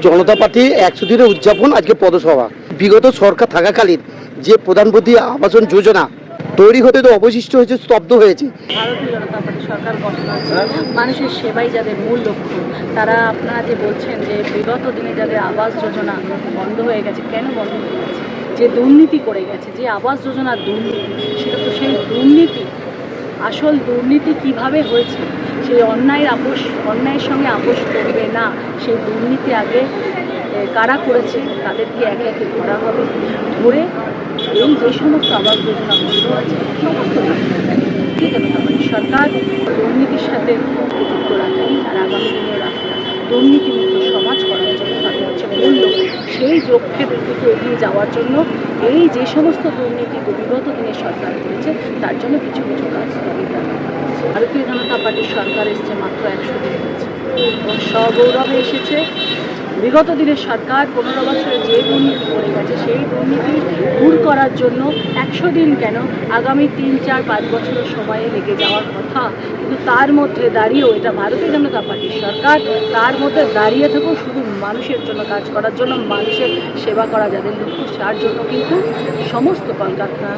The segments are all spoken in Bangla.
জনতা পার্টি 100 দিনের উদযাপন আজকে পদসভা। বিগত সরকার থাকাকালীন যে প্রধানমন্ত্রী আবাসন যোজনা তৈরি হতে তো অবশিষ্ট হয়েছে, স্তব্ধ হয়েছে। ভারতীয় জনতা পার্টি সরকার গঠন হয়েছে মানুষের সেবাই যাদের মূল লক্ষ্য, তারা আপনারা যে বলছেন যে বিগত দিনে যাদের আবাস যোজনা বন্ধ হয়ে গেছে, কেন বন্ধ হয়ে গেছে? যে দুর্নীতি করে গেছে, যে আবাস যোজনার দুর্নীতি, সেটা তো সেই দুর্নীতি, আসল দুর্নীতি কিভাবে হয়েছে, সেই অন্যায়ের সঙ্গে আপোষ করবে না। সেই দুর্নীতি আগে কারা করেছে তাদেরকে একে একে ধরা হবে, ধরে এই যে সমস্ত আবাস যোজনা বন্ধ আছে সমস্ত সরকার দুর্নীতির সাথে যুক্ত রাখেন আর আগামী দিনেও রাখেন। দুর্নীতিমুক্ত সমাজ করার জন্য তাদের হচ্ছে মূল লক্ষ্য। সেই লক্ষ্যের দিকে এগিয়ে যাওয়ার জন্য এই যে সমস্ত দুর্নীতি বিগত দিনে সরকার করেছে তার জন্য কিছু কিছু কাজ স্থগিত রাখা হয়েছে। ভারতীয় জনতা পার্টির সরকার এসছে মাত্র 100 দিন হয়েছে এবং সগৌরবে এসেছে। বিগত দিনের সরকার 15 বছরে যে দুর্নীতি করে গেছে সেই দুর্নীতি দূর করার জন্য 100 দিন কেন, আগামী 3, 4, 5 বছরের সময়ে লেগে যাওয়ার কথা। কিন্তু তার মধ্যে দাঁড়িয়েও এটা ভারতীয় জনতা পার্টির সরকার, তার মধ্যে দাঁড়িয়ে থেকেও শুধু মানুষের জন্য কাজ করার জন্য, মানুষের সেবা করা যাদের লক্ষ্য, তার জন্য কিন্তু সমস্ত কলকারখানা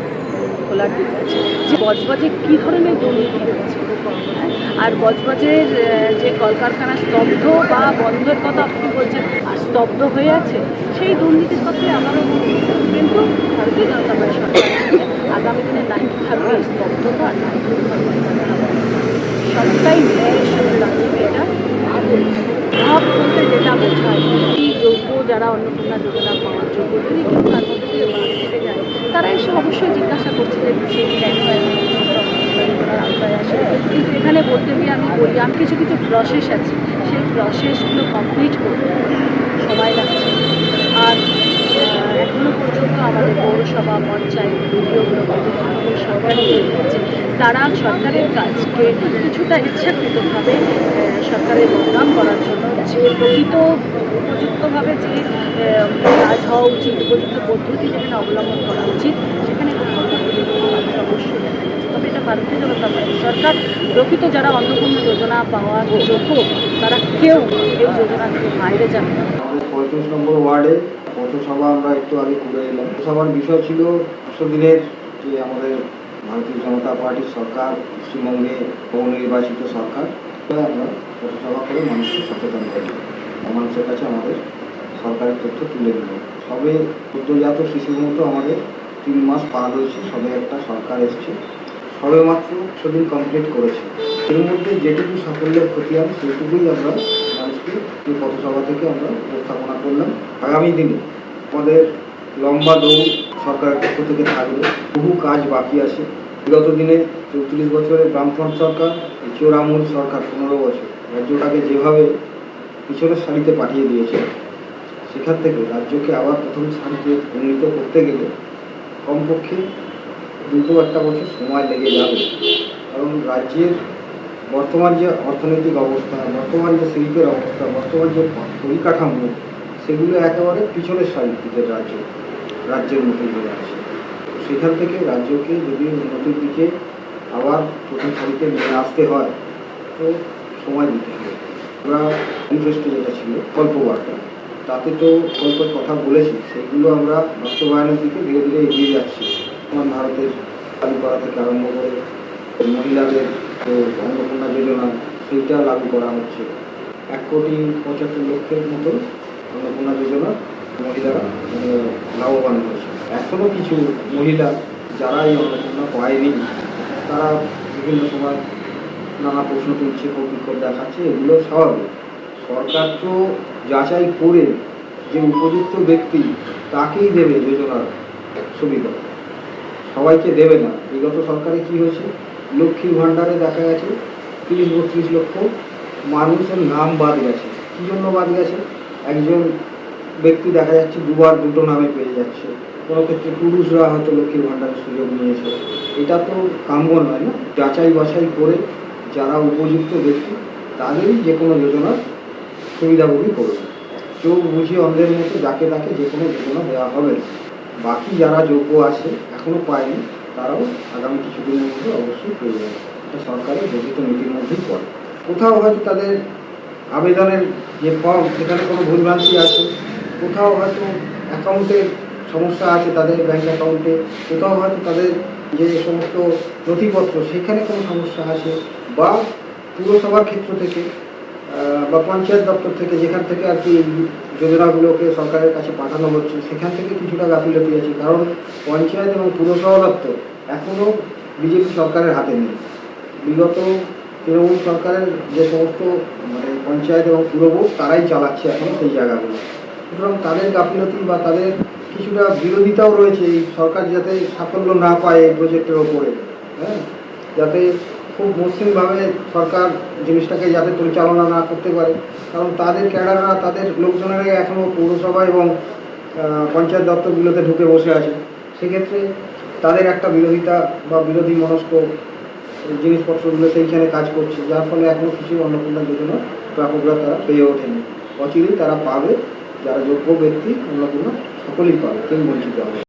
খোলার দিকে আছে। যে বজবজে কী ধরনের দুর্নীতি হয়েছে, আর বজবজের যে কলকারখানা স্তব্ধ বা বন্ধের কথা আপনি বলছেন আর স্তব্ধ হয়ে আছে, সেই দুর্নীতির কথাই আমারও কিন্তু ভারতীয় জনতা পার্টি সরকার আগামী দিনে নাইট থাকবে স্তব্ধতা আর নাইট সবটাই ন্যায়ের সাথে দাঁড়িয়ে। এটা ভাব বলতে যেটা বোঝায়, এই যোগ্য যারা অন্নপূর্ণা যোজনা পাওয়ার যোগ্য, যদি কেউ তার মধ্যে থেকে বাদ থেকে যায়, তারা এসে অবশ্যই জিজ্ঞাসা করছে যে সেই কেন আওতায় আসে। কিন্তু এখানে বলতে গিয়ে আমি বলি, আমি কিছু কিছু প্রসেস আছে, সেই প্রসেসগুলো কমপ্লিট করতে সময় লাগছে। আর এখনও পর্যন্ত আমাদের পৌরসভা, পঞ্চায়েত, বিডিওগুলো সরকারি হচ্ছে, তারা সরকারের কাজকে কিছুটা ইচ্ছাকৃতভাবে সরকারের বদনাম করার জন্য যে প্রকৃত উপযুক্তভাবে যে কাজ হওয়া উচিত, উপযুক্ত পদ্ধতি যেখানে অবলম্বন করা উচিত, সেখানে অবশ্যই দেখা যাচ্ছে। তবে এটা ভারতীয় জনতা পার্টি সরকার, প্রকৃত যারা অন্নপূর্ণা যোজনা পাওয়ার যোগ্য তারা কেউ এই যোজনা থেকে বাইরে যাবে না। 35 নম্বর ওয়ার্ডে পৌরসভা আমরা একটু আগে করে এলাম। পৌরসভার বিষয় ছিল 100 দিনের যে আমাদের ভারতীয় জনতা পার্টির সরকার, পশ্চিমবঙ্গে বহুনির্বাচিত সরকার, আমরা পৌরসভা করে মানুষকে সচেতন করি, মানুষের কাছে আমাদের সরকারের তথ্য তুলে দিল। সবে সদ্যজাত শিশুর মতো আমাদের 3 মাস পার হয়েছে, সবে একটা সরকার এসছে, সবে মাত্র 100 দিন কমপ্লিট করেছে। এর মধ্যে যেটুকু সাফল্যের খতিয়ান সেটুকুই আমরা মানুষকে এই পথসভা থেকে আমরা উপস্থাপনা করলাম। আগামী দিনে আমাদের লম্বা দৌড় সরকারের পক্ষ থেকে থাকবে, বহু কাজ বাকি আছে। বিগত দিনে 34 বছরের বামফ্রন্ট সরকার, চোরামূল সরকার 15 বছর রাজ্যটাকে যেভাবে পিছনের সারিতে পাঠিয়ে দিয়েছে, সেখান থেকে রাজ্যকে আবার প্রথম সারিতে উন্নীত করতে গেলে কমপক্ষে 2-1 বছর সময় লেগে যাবে। কারণ রাজ্যের বর্তমান যে অর্থনৈতিক অবস্থা, বর্তমান যে শিল্পের অবস্থা, বর্তমান যে পরিকাঠামো, সেগুলো একেবারে পিছনের সারিতে রাজ্যের মধ্যে চলে আসে। সেখান থেকে রাজ্যকে যদি উন্নতির দিকে আবার প্রথম সারিতে নিয়ে আসতে হয় তো সময় দিতে হবে। আমরা ম্যানিফেস্টো যেটা ছিল কল্পবার্তা, তাতে তো কল্পের কথা বলেছি, সেগুলো আমরা বাস্তবায়নের দিকে ধীরে ধীরে এগিয়ে যাচ্ছি। ভারতের চালু করা থেকে আরম্ভ করে মহিলাদের তো অন্নপূর্ণা যোজনা সেইটা লাগু করা হচ্ছে। 1,75,00,000 মতো অন্নপূর্ণা যোজনা মহিলারা লাভবান হয়েছে। এখনও কিছু মহিলা যারা এই অন্নপূর্ণা পায়নি, তারা বিভিন্ন সময় নানা প্রশ্ন তুলছে, বিক্ষোভ দেখাচ্ছে, এগুলো স্বাভাবিক। সরকার তো যাচাই করে যে উপযুক্ত ব্যক্তি তাকেই দেবে যোজনার সুবিধা, সবাইকে দেবে না। বিগত সরকারে কি হয়েছে, লক্ষ্মীর ভাণ্ডারে দেখা গেছে 30-32 লক্ষ মানুষের নাম বাদ গেছে। কী জন্য বাদ গেছে? একজন ব্যক্তি দেখা যাচ্ছে দুবার দুটো নামে পেয়ে যাচ্ছে, কোনো ক্ষেত্রে পুরুষরা হয়তো লক্ষ্মীর ভাণ্ডারের সুযোগ নিয়েছে। এটা তো কাম্য নয় না। যাচাই বাছাই করে যারা উপযুক্ত ব্যক্তি তাদেরই যে কোনো যোজনার সুবিধাভোগী করবে। চোখ বুঝিয়ে অন্ধের মতো যাকে তাকে যে কোনো যোজনা দেওয়া হবে না। বাকি যারা যোগ্য আছে এখনও পায়নি, তারাও আগামী কিছুদিনের মধ্যে অবশ্যই পেয়ে যাবে। এটা সরকারের গঠিত নীতির মধ্যেই পড়ে। কোথাও হয়তো তাদের আবেদনের যে ফর্ম সেখানে কোনো ভুলভ্রান্তি আছে, কোথাও হয়তো অ্যাকাউন্টের সমস্যা আছে তাদের ব্যাঙ্ক অ্যাকাউন্টে, কোথাও হয়তো তাদের যে সমস্ত নথিপত্র সেখানে কোনো সমস্যা আছে, বা পুরসভার ক্ষেত্র থেকে বা পঞ্চায়েত দপ্তর থেকে যেখান থেকে আর কি যোজনাগুলোকে সরকারের কাছে পাঠানো হচ্ছে সেখান থেকে কিছুটা গাফিলতি আছে। কারণ পঞ্চায়েত এবং পুরসভা দপ্তর এখনও বিজেপি সরকারের হাতে নেই। বিগত তৃণমূল সরকারের যে সমস্ত মানে পঞ্চায়েত এবং পুর বোর্ড তারাই চালাচ্ছে এখনও সেই জায়গাগুলো। সুতরাং তাদের গাফিলতি বা তাদের কিছুটা বিরোধিতাও রয়েছে এই সরকার যাতে সাফল্য না পায় এই প্রজেক্টের ওপরে, হ্যাঁ, যাতে খুব মসৃণভাবে সরকার জিনিসটাকে যাতে পরিচালনা না করতে পারে। কারণ তাদের ক্যাডাররা তাদের লোকজনেরাই এখনও পৌরসভা এবং পঞ্চায়েত দপ্তরগুলোতে ঢুকে বসে আছে। সেক্ষেত্রে তাদের একটা বিরোধিতা বা বিরোধী মনস্ক জিনিসপত্রগুলো সেইখানে কাজ করছে, যার ফলে এখনও কিছু অন্নপূর্ণা যোজনা প্রাপকরা তারা পেয়ে ওঠেনি। অচিরেই তারা পাবে, যারা যোগ্য ব্যক্তি অন্নপূর্ণা সকলেই পাবে, কেউ বঞ্চিত হবে।